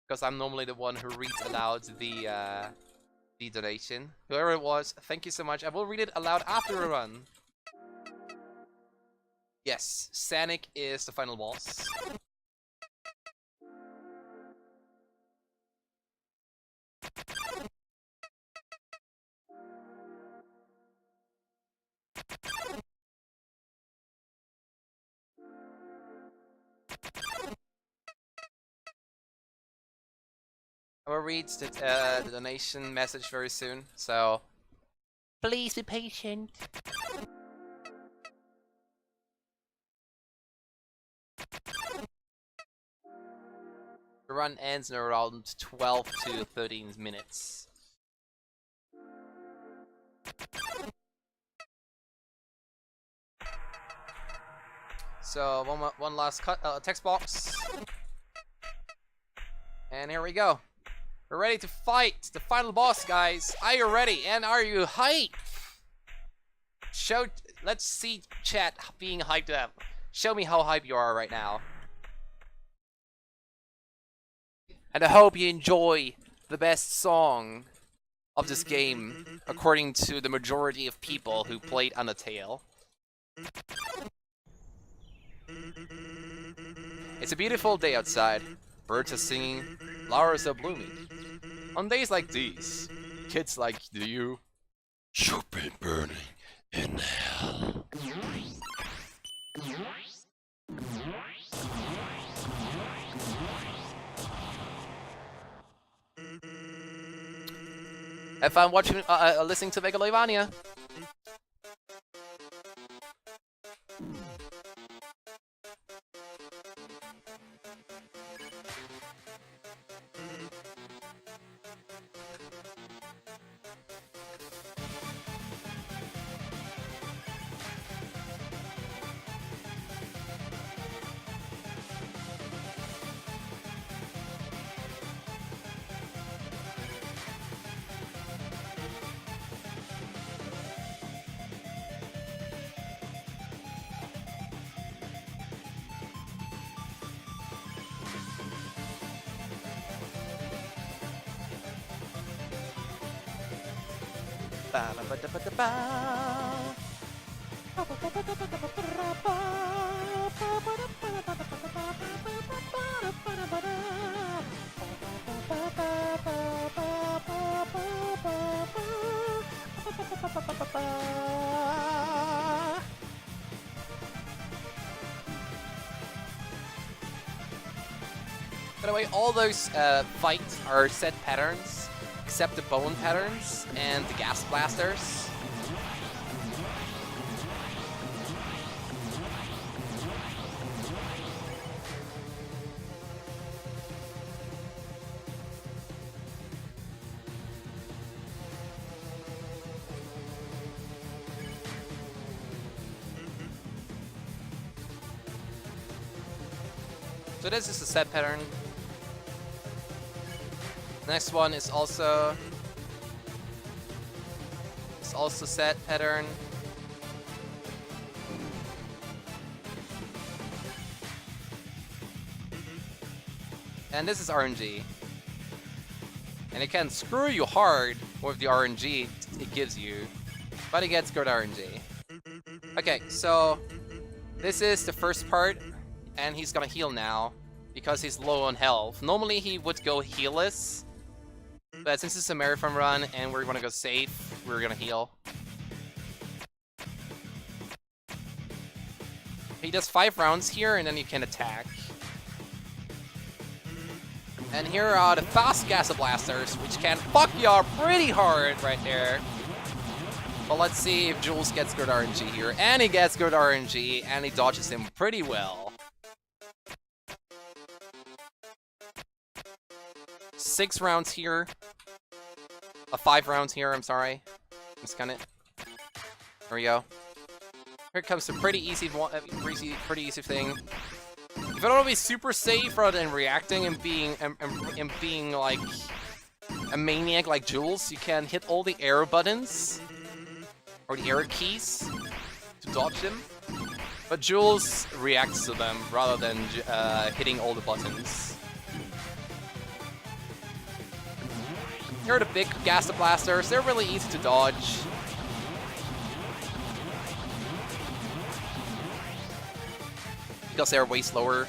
Speaker 1: Because I'm normally the one who reads aloud the donation. Whoever it was, thank you so much. I will read it aloud after a run. Yes, Sanic is the final boss. I will read the donation message very soon, so please be patient. The run ends in around 12 to 13 minutes. So one last text box, and here we go. We're ready to fight the final boss, guys. Are you ready? And are you hyped? Let's see chat being hyped up. Show me how hyped you are right now. And I hope you enjoy the best song of this game, according to the majority of people who played Undertale. It's a beautiful day outside. Birds are singing, flowers are blooming. On days like these, kids like you
Speaker 2: You've been burning in hell.
Speaker 1: have fun watching, listening to Megalovania. By the way, all those fights are set patterns, except the bone patterns and the gas blasters. So this is a set pattern. Next one is also set pattern. And this is RNG. And it can screw you hard with the RNG it gives you, but it gets good RNG. Okay, so this is the first part, and he's gonna heal now because he's low on health. Normally he would go healless, but since it's a marathon run and we're gonna go safe, we're gonna heal. He does 5 rounds here, and then you can attack. And here are the fast gas blasters, which can fuck you up pretty hard right there. But let's see if Jules gets good RNG here. And he gets good RNG, and he dodges him pretty well. 6 rounds here. 5 rounds here, I'm sorry. Miscount it. There we go. Here comes a pretty easy thing. If I don't want to be super safe rather than reacting and being like a maniac like Jules, you can hit all the arrow buttons or the arrow keys to dodge them. But Jules reacts to them rather than hitting all the buttons. Here are the big gas blasters. They're really easy to dodge. Because they're way slower.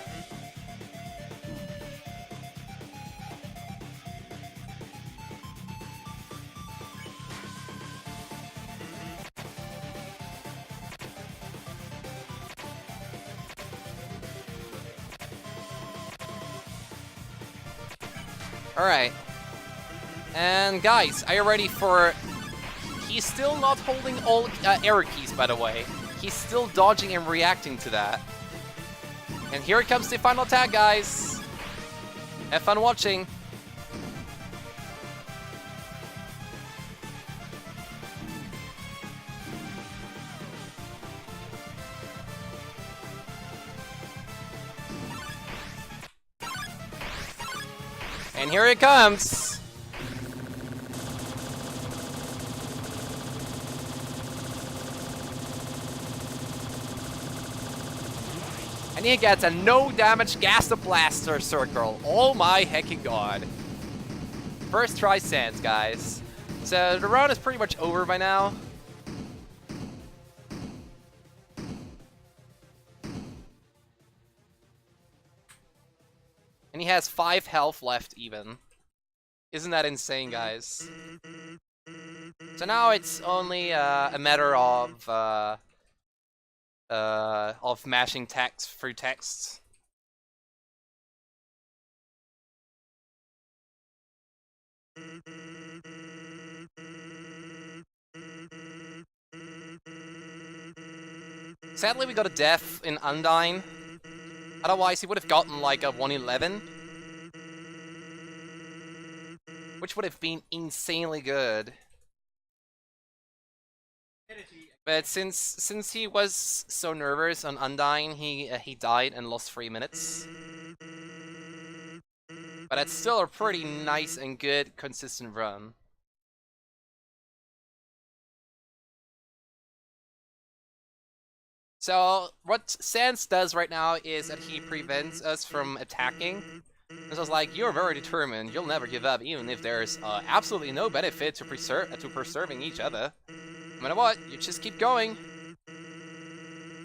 Speaker 1: Alright. And guys, are you ready for... He's still not holding all arrow keys, by the way. He's still dodging and reacting to that. And here comes the final attack, guys. Have fun watching. And here it comes. And he gets a no damage gas blaster circle. Oh my heckin' god. First try Sans, guys. So the round is pretty much over by now. And he has 5 health left even. Isn't that insane, guys? So now it's only a matter of mashing text through text. Sadly, we got a death in Undyne. Otherwise, he would have gotten like a 111. Which would have been insanely good. But since he was so nervous on Undyne, he died and lost 3 minutes. But that's still a pretty nice and good, consistent run. So what Sans does right now is that he prevents us from attacking. So it's like, you're very determined, you'll never give up, even if there's absolutely no benefit to preserving each other. No matter what, you just keep going.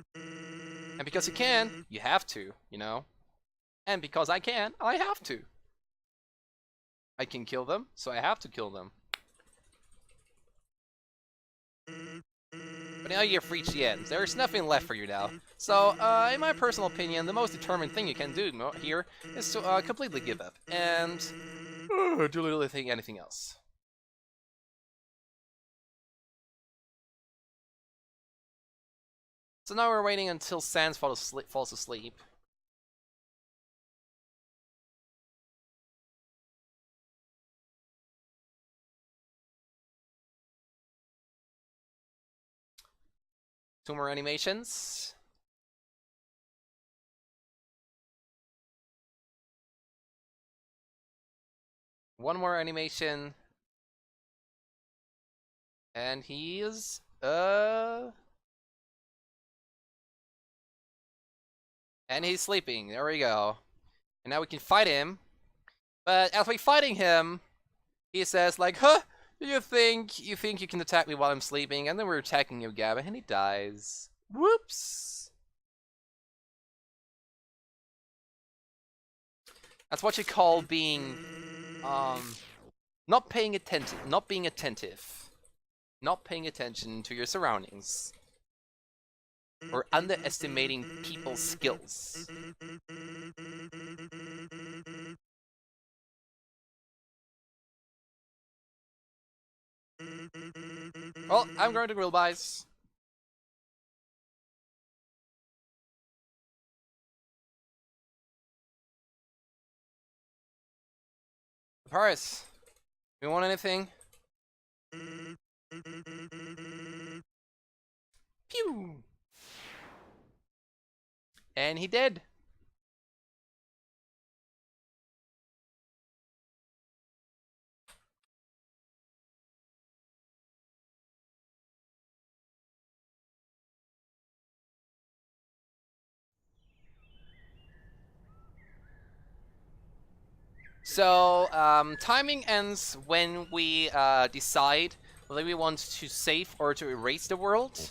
Speaker 1: And because you can, you have to, you know? And because I can, I have to. I can kill them, so I have to kill them. But now you've reached the end. There's nothing left for you now. So, in my personal opinion, the most determined thing you can do here is to completely give up and do literally anything else. So now we're waiting until Sans falls asleep. Two more animations. One more animation. And he is, and he's sleeping. There we go. And now we can fight him. But as we're fighting him, he says like, huh? You think you can attack me while I'm sleeping? And then we're attacking you, Gavin, and he dies. Whoops. That's what you call being, not paying attention, not being attentive, not paying attention to your surroundings, or underestimating people's skills. Well, I'm going to grill buys. Paris, you want anything? Pew! And he did. So, timing ends when we decide whether we want to save or to erase the world.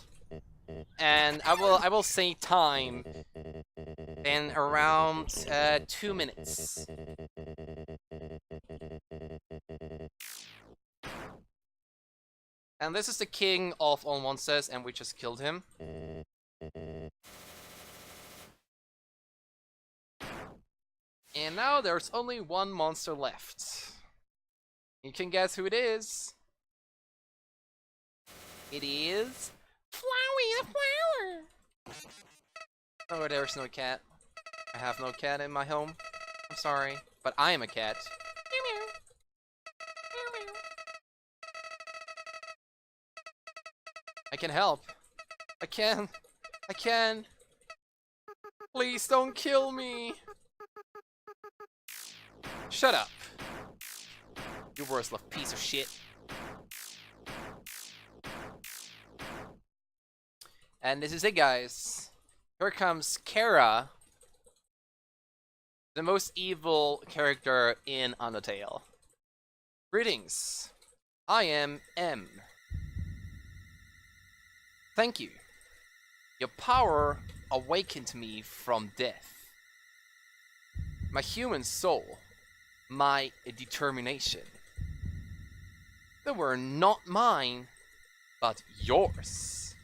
Speaker 1: And I will say time in around 2 minutes. And this is the king of all monsters, and we just killed him. And now there's only one monster left. You can guess who it is. It is Flowey the Flower. Oh, there's no cat. I have no cat in my home. I'm sorry, but I am a cat. I can help. I can. Please don't kill me. Shut up. You worthless piece of shit. And this is it, guys. Here comes Kara, the most evil character in Undertale. Greetings. I am M. Thank you. Your power awakened me from death. My human soul, my determination. They were not mine, but yours.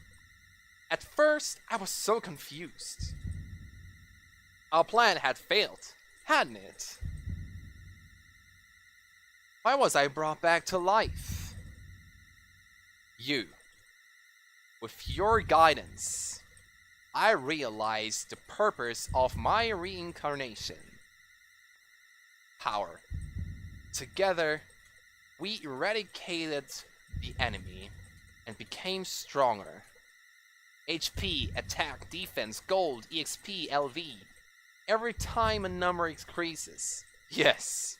Speaker 1: At first, I was so confused. Our plan had failed, hadn't it? Why was I brought back to life? You. With your guidance, I realized the purpose of my reincarnation. Power. Together, we eradicated the enemy and became stronger. HP, attack, defense, gold, EXP, LV. Every time a number increases. Yes,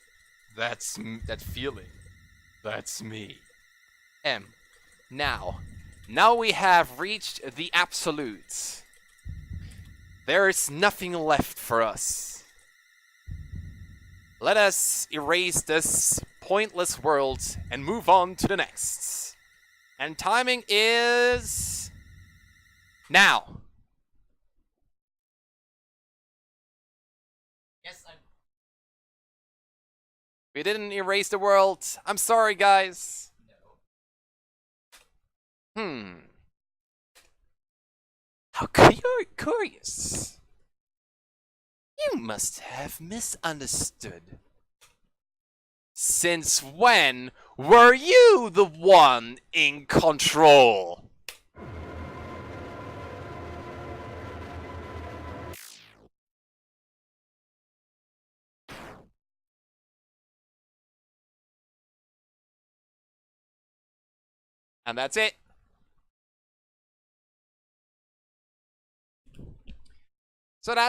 Speaker 1: that's that feeling. That's me. M. Now we have reached the absolute. There is nothing left for us. Let us erase this pointless world and move on to the next. And timing is now. Yes, we didn't erase the world. I'm sorry, guys. No. How curious. You must have misunderstood. Since when were you the one in control? And that's it. So that's